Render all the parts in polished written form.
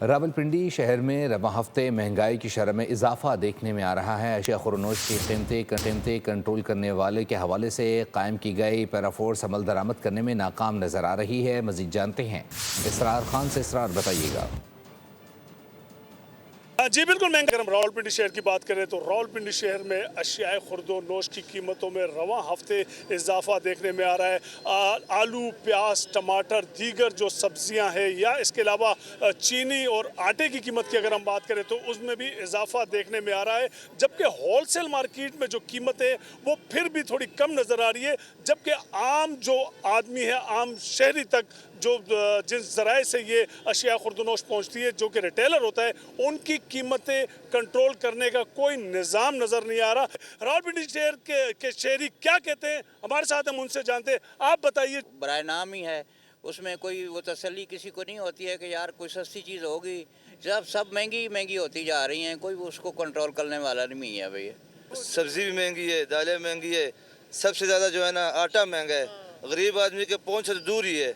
راولپنڈی شہر میں رواں ہفتے مہنگائی کی شرح میں اضافہ دیکھنے میں آ رہا ہے۔ اشیاء خورنوش کی قیمتیں کنٹرول کرنے والے کے حوالے سے قائم کی گئی پیرا فورس عمل درآمد کرنے میں ناکام نظر آ رہی ہے۔ مزید جانتے ہیں اسرار خان سے۔ اسرار بتائیے گا۔ جی بالکل، اگر ہم راولپنڈی شہر کی بات کریں تو راولپنڈی شہر میں اشیاء خورد و نوش کی قیمتوں میں رواں ہفتے اضافہ دیکھنے میں آ رہا ہے۔ آلو، پیاز، ٹماٹر، دیگر جو سبزیاں ہیں یا اس کے علاوہ چینی اور آٹے کی قیمت کی اگر ہم بات کریں تو اس میں بھی اضافہ دیکھنے میں آ رہا ہے، جبکہ ہول سیل مارکیٹ میں جو قیمت ہے وہ پھر بھی تھوڑی کم نظر آ رہی ہے، جبکہ عام جو آدمی ہے، عام شہری تک جو جس ذرائع سے یہ اشیاء خورد و نوش پہنچتی ہے، جو کہ ریٹیلر ہوتا ہے، ان کی قیمتیں کنٹرول کرنے کا کوئی نظام نظر نہیں آ رہا۔ راولپنڈی شہر کے شہری کیا کہتے ہیں، ہمارے ساتھ ہم ان سے جانتے ہیں۔ آپ بتائیے۔ برائے نام ہی ہے، اس میں کوئی وہ تسلی کسی کو نہیں ہوتی ہے کہ یار کوئی سستی چیز ہوگی، جب سب مہنگی ہوتی جا رہی ہیں، کوئی اس کو کنٹرول کرنے والا نہیں ہے بھئی۔ سبزی بھی مہنگی ہے، دالیں مہنگی ہے، سب سے زیادہ جو ہے نا آٹا مہنگا ہے۔ غریب آدمی کے پہنچ سے دور ہی ہے،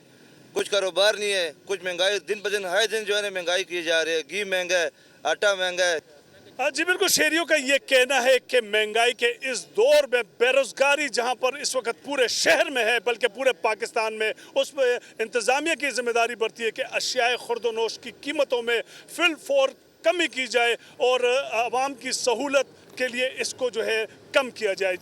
کچھ کاروبار نہیں ہے، کچھ مہنگائی دن بہ دن ہر دن جو ہے نا مہنگائی کی جا رہی ہے۔ گھی مہنگا ہے، آٹا مہنگا ہے۔ جی بالکل، شہریوں کا یہ کہنا ہے کہ مہنگائی کے اس دور میں بے روزگاری جہاں پر اس وقت پورے شہر میں ہے بلکہ پورے پاکستان میں، اس پہ انتظامیہ کی ذمہ داری بڑھتی ہے کہ اشیاء خورد و نوش کی قیمتوں میں فی الفور کمی کی جائے اور عوام کی سہولت کے لیے اس کو جو ہے کم کیا جائے۔